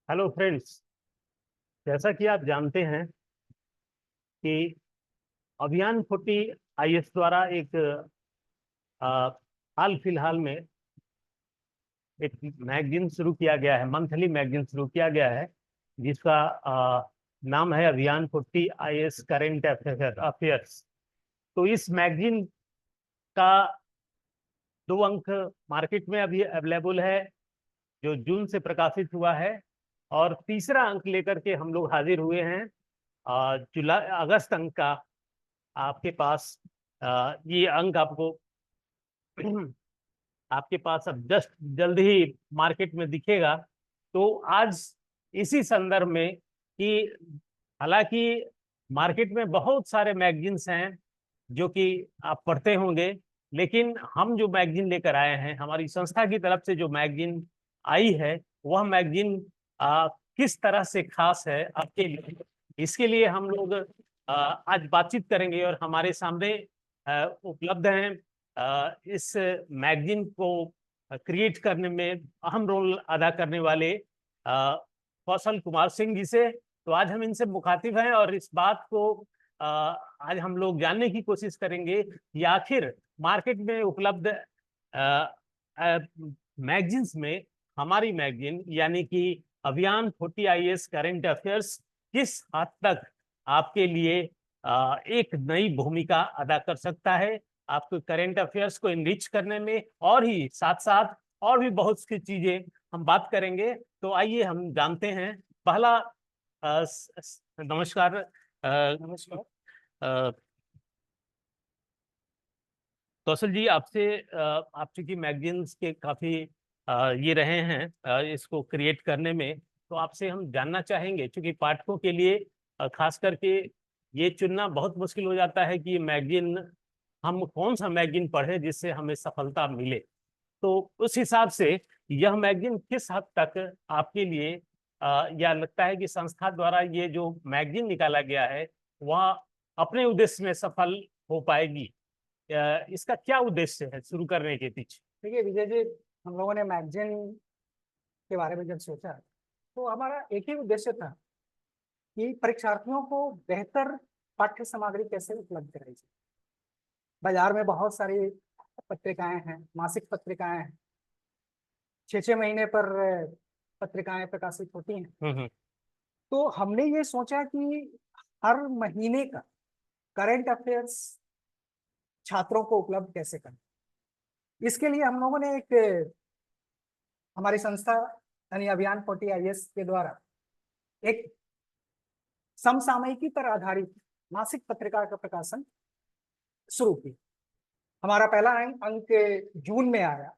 Hello friends. जैसा कि आप जानते हैं कि अभियान 40 IS द्वारा एक हाल फिलहाल में एक मैगजीन शुरू किया गया है, मंथली मैगजीन शुरू किया गया है, जिसका नाम है अभियान 40 IS करेंट अफेयर्स। तो इस मैगजीन का 2 अंक मार्केट में अभी अवेलेबल है, जो जून से प्रकाशित हुआ है। और तीसरा अंक लेकर के हम लोग हाजिर हुए हैं जुलाई अगस्त अंक का। आपके पास ये अंक आपको आपके पास अब जस्ट जल्द ही मार्केट में दिखेगा। तो आज इसी संदर्भ में कि हालांकि मार्केट में बहुत सारे मैगजीन्स हैं जो कि आप पढ़ते होंगे, लेकिन हम जो मैगजीन लेकर आए हैं, हमारी संस्था की तरफ से जो मैगजीन आई है, वह मैगजीन किस तरह से खास है आपके लिए, इसके लिए हम लोग आज बातचीत करेंगे। और हमारे सामने उपलब्ध हैं इस मैगजीन को क्रिएट करने में अहम रोल अदा करने वाले कौशल कुमार सिंह जी से। तो आज हम इनसे मुखातिब हैं और इस बात को आज हम लोग जानने की कोशिश करेंगे कि आखिर मार्केट में उपलब्ध मैगजीन्स में हमारी मैगजीन यानी कि अभियान 40 IS करेंट अफेयर्स किस हद तक आपके लिए एक नई भूमिका अदा कर सकता है, आपको करेंट अफेयर्स को इनरिच करने में। और ही साथ साथ और भी बहुत सी चीजें हम बात करेंगे। तो आइए हम जानते हैं। पहला नमस्कार। नमस्कार कौशल जी, आपसे आप चूंकि मैगजीन्स के काफी ये रहे हैं इसको क्रिएट करने में, तो आपसे हम जानना चाहेंगे, चूंकि पाठकों के लिए खास करके ये चुनना बहुत मुश्किल हो जाता है कि मैगजीन हम कौन सा मैगजीन पढ़े जिससे हमें सफलता मिले। तो उस हिसाब से यह मैगजीन किस हद तक आपके लिए या लगता है कि संस्था द्वारा ये जो मैगजीन निकाला गया है वह अपने उद्देश्य में सफल हो पाएगी? इसका क्या उद्देश्य है शुरू करने के पीछे? देखिए विजय जी, हम लोगों ने मैगजीन के बारे में जब सोचा तो हमारा एक ही उद्देश्य था कि परीक्षार्थियों को बेहतर पाठ्य सामग्री कैसे उपलब्ध कराई जाए। बाजार में बहुत सारी पत्रिकाएं हैं, मासिक पत्रिकाएं हैं, 6 6 महीने पर पत्रिकाएं प्रकाशित होती हैं। हम्म। तो हमने ये सोचा कि हर महीने का करंट अफेयर्स छात्रों को उपलब्ध कैसे करें। इसके लिए हम लोगों ने हमारी संस्था यानी अभियान 40 IS के द्वारा एक समसामयिकी पर आधारित मासिक पत्रिका का प्रकाशन शुरू की। हमारा पहला अंक जून में आया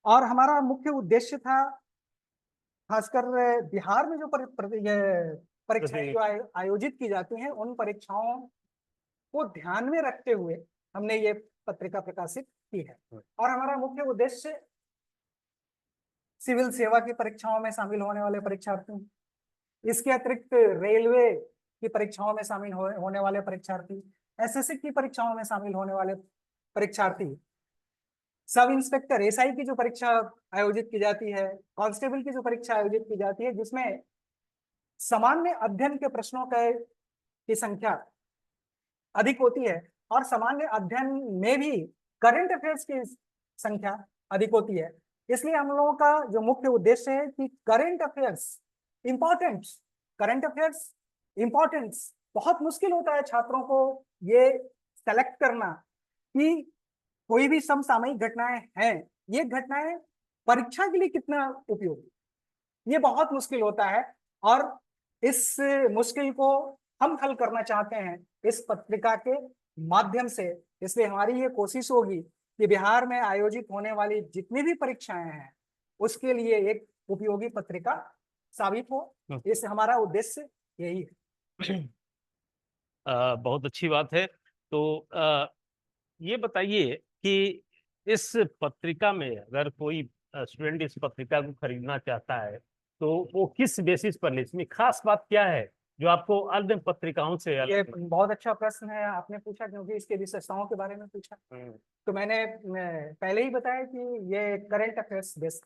और हमारा मुख्य उद्देश्य था खासकर बिहार में जो परीक्षाएं जो आयोजित की जाती हैं, उन परीक्षाओं को ध्यान में रखते हुए हमने ये पत्रिका प्रकाशित की है। और हमारा मुख्य उद्देश्य सिविल सेवा की परीक्षाओं में शामिल होने वाले परीक्षार्थी, इसके अतिरिक्त रेलवे की परीक्षाओं में शामिल होने वाले परीक्षार्थी, एसएससी की परीक्षाओं में शामिल होने वाले परीक्षार्थी, सब इंस्पेक्टर एसआई की जो परीक्षा आयोजित की जाती है, कांस्टेबल की जो परीक्षा आयोजित की जाती है, जिसमें सामान्य अध्ययन के प्रश्नों की संख्या अधिक होती है और सामान्य अध्ययन में भी करंट अफेयर्स की संख्या अधिक होती है। इसलिए हम लोगों का जो मुख्य उद्देश्य है कि current affairs importance, current affairs importance, बहुत मुश्किल होता है छात्रों को ये सेलेक्ट करना कि कोई भी समसामयिक घटनाएं हैं, ये घटनाएं परीक्षा के लिए कितना उपयोगी, ये बहुत मुश्किल होता है। और इस मुश्किल को हम हल करना चाहते हैं इस पत्रिका के माध्यम से। इसलिए हमारी ये कोशिश होगी कि बिहार में आयोजित होने वाली जितनी भी परीक्षाएं हैं उसके लिए एक उपयोगी पत्रिका साबित हो। इस हमारा उद्देश्य यही है। बहुत अच्छी बात है। तो ये बताइए कि इस पत्रिका में अगर कोई स्टूडेंट इस पत्रिका को खरीदना चाहता है तो वो किस बेसिस पर ले, इसमें खास बात क्या है जो आपको अन्य पत्रिकाओं से ये बहुत अच्छा प्रश्न है आपने पूछा, क्योंकि इसके विशेषताओं के बारे में पूछा। तो मैंने पहले ही बताया कि ये करंट अफेयर्स बेस्ड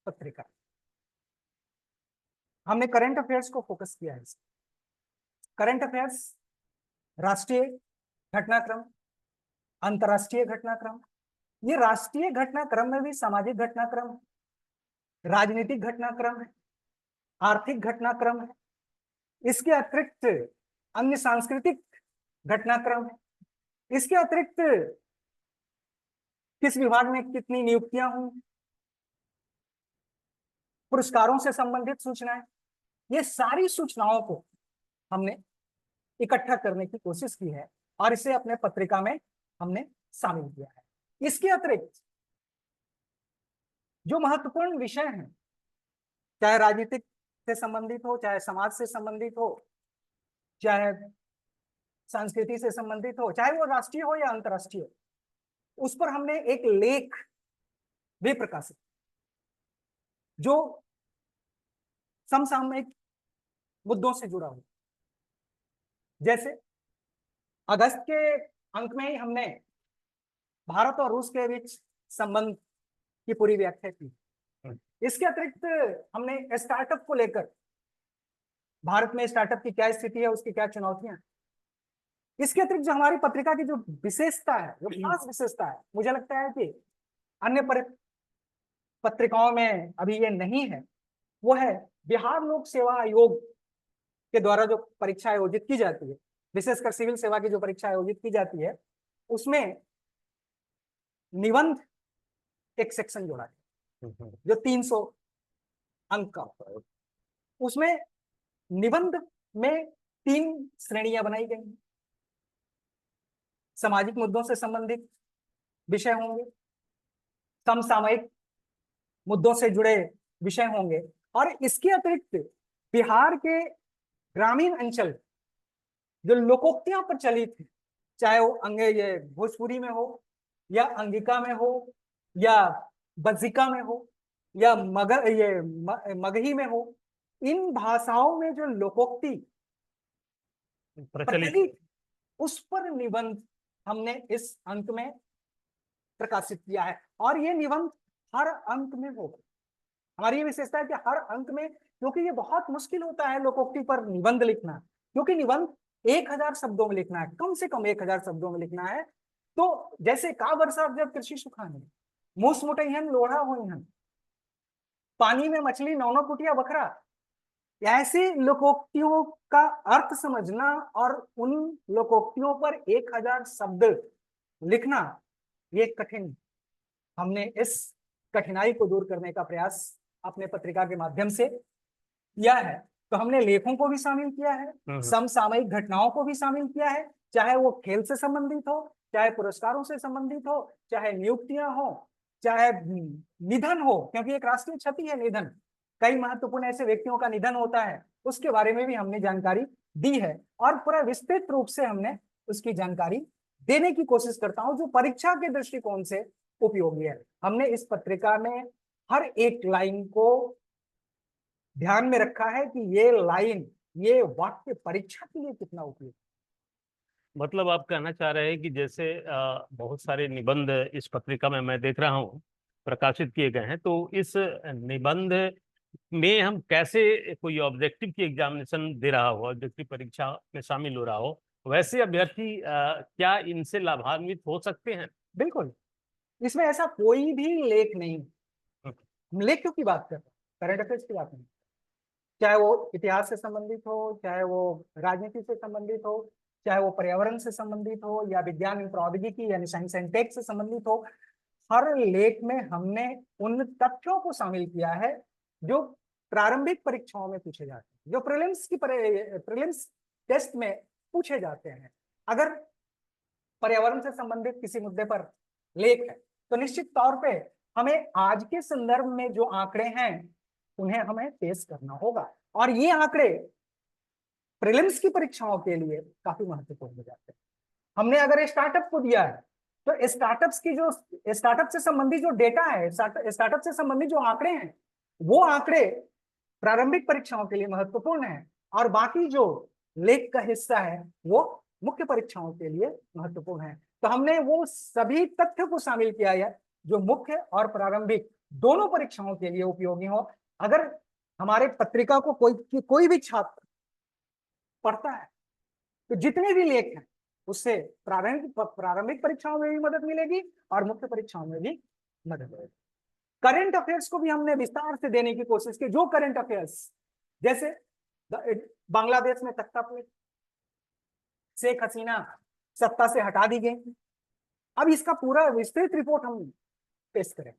पत्रिका। हमने करंट अफेयर्स को फोकस किया है। करंट अफेयर्स राष्ट्रीय घटनाक्रम, अंतरराष्ट्रीय घटनाक्रम, ये राष्ट्रीय घटनाक्रम में भी सामाजिक घटनाक्रम है, राजनीतिक घटनाक्रम है, आर्थिक घटनाक्रम है, इसके अतिरिक्त अन्य सांस्कृतिक घटनाक्रम है, इसके अतिरिक्त किस विभाग में कितनी नियुक्तियां हुई, पुरस्कारों से संबंधित सूचनाएं, ये सारी सूचनाओं को हमने इकट्ठा करने की कोशिश की है और इसे अपने पत्रिका में हमने शामिल किया है। इसके अतिरिक्त जो महत्वपूर्ण विषय हैं, चाहे राजनीतिक से संबंधित हो, चाहे समाज से संबंधित हो, चाहे संस्कृति से संबंधित हो, चाहे वो राष्ट्रीय हो या अंतर्राष्ट्रीय, उस पर हमने एक लेख भी प्रकाशित जो समसामयिक मुद्दों से जुड़ा हो। जैसे अगस्त के अंक में ही हमने भारत और रूस के बीच संबंध की पूरी व्याख्या की। इसके अतिरिक्त हमने स्टार्टअप को लेकर, भारत में स्टार्टअप की क्या स्थिति है, उसकी क्या चुनौतियां, इसके अतिरिक्त जो हमारी पत्रिका की जो विशेषता है, जो खास विशेषता है, मुझे लगता है कि अन्य पत्रिकाओं में अभी ये नहीं है, वो है बिहार लोक सेवा आयोग के द्वारा जो परीक्षा आयोजित की जाती है, विशेषकर सिविल सेवा की जो परीक्षा आयोजित की जाती है, उसमें निबंध एक सेक्शन जोड़ा है जो 300 अंक का होता है। उसमें निबंध में 3 श्रेणियां बनाई गई। सामाजिक मुद्दों से संबंधित विषय होंगे, समसामयिक मुद्दों से जुड़े विषय होंगे, और इसके अतिरिक्त बिहार के ग्रामीण अंचल जो लोकोक्तियां प्रचलित है, चाहे वो ये भोजपुरी में हो या अंगिका में हो या बज्जिका में हो या मगही में हो, इन भाषाओं में जो लोकोक्ति प्रचलित, उस पर निबंध हमने इस अंक में प्रकाशित किया है। और ये निबंध हर अंक में होगा। हमारी ये विशेषता है कि हर अंक में, क्योंकि ये बहुत मुश्किल होता है लोकोक्ति पर निबंध लिखना, क्योंकि निबंध 1000 शब्दों में लिखना है, कम से कम 1000 शब्दों में लिखना है। तो जैसे का वर्षा जब कृषि सुखाने, मूस मुटैहन लोढ़ा होइहन, पानी में मछली नौनो कुटिया बखरा, ऐसी लोकोक्तियों का अर्थ समझना और उन लोकोक्तियों पर 1000 शब्द लिखना, ये कठिन। हमने इस कठिनाई को दूर करने का प्रयास अपने पत्रिका के माध्यम से किया है। तो हमने लेखों को भी शामिल किया है, समसामयिक घटनाओं को भी शामिल किया है, चाहे वो खेल से संबंधित हो, चाहे पुरस्कारों से संबंधित हो, चाहे नियुक्तियां हो, चाहे निधन हो, क्योंकि एक राष्ट्रीय क्षति है निधन, कई महत्वपूर्ण ऐसे व्यक्तियों का निधन होता है, उसके बारे में भी हमने जानकारी दी है और पूरा विस्तृत रूप से हमने उसकी जानकारी देने की कोशिश करता हूं, जो परीक्षा के दृष्टिकोण से उपयोगी है। हमने इस पत्रिका में हर एक लाइन को ध्यान में रखा है कि ये लाइन, ये वाक्य परीक्षा के लिए कितना उपयोगी। मतलब आप कहना चाह रहे हैं कि जैसे बहुत सारे निबंध इस पत्रिका में मैं देख रहा हूँ प्रकाशित किए गए हैं, तो इस निबंध में हम कैसे कोई ऑब्जेक्टिव की एग्जामिनेशन दे रहा हो, ऑब्जेक्टिव परीक्षा में शामिल हो रहा हो, वैसे अभ्यर्थी क्या इनसे लाभान्वित हो सकते हैं? बिल्कुल, इसमें ऐसा कोई भी लेख नहीं, हम लेखों की बात कर रहे हैं, करंट अफेयर्स की बात नहीं, चाहे वो इतिहास से संबंधित हो, चाहे वो राजनीति से संबंधित हो, चाहे वो पर्यावरण से संबंधित हो या विज्ञान एवं प्रौद्योगिकी यानी साइंस एंड टेक से संबंधित हो, हर लेख में हमने उन तथ्यों को शामिल किया है जो प्रारंभिक परीक्षाओं में पूछे जाते हैं, जो प्रीलिम्स टेस्ट में पूछे जाते हैं। अगर पर्यावरण से संबंधित किसी मुद्दे पर लेख है तो निश्चित तौर पे हमें आज के संदर्भ में जो आंकड़े हैं उन्हें हमें पेश करना होगा, और ये आंकड़े प्रीलिम्स की परीक्षाओं के लिए काफी महत्वपूर्ण हो जाते हैं। हमने अगर स्टार्टअप को दिया है तो स्टार्टअप से संबंधित जो डेटा है, स्टार्टअप से संबंधित जो आंकड़े हैं, वो आंकड़े प्रारंभिक परीक्षाओं के लिए महत्वपूर्ण है, और बाकी जो लेख का हिस्सा है वो मुख्य परीक्षाओं के लिए महत्वपूर्ण है। तो हमने वो सभी तथ्य को शामिल किया है जो मुख्य और प्रारंभिक दोनों परीक्षाओं के लिए उपयोगी हो। अगर हमारे पत्रिका को कोई भी छात्र पढ़ता है तो जितने भी लेख हैं उससे प्रारंभिक परीक्षाओं में भी मदद मिलेगी और मुख्य परीक्षाओं में भी मदद मिलेगी। करंट अफेयर्स को भी हमने विस्तार से देने की कोशिश की। जो करंट अफेयर्स, जैसे बांग्लादेश में तख्ता प्लेट, शेख हसीना सत्ता से हटा दी गई, अब इसका पूरा विस्तृत रिपोर्ट हम पेश करें।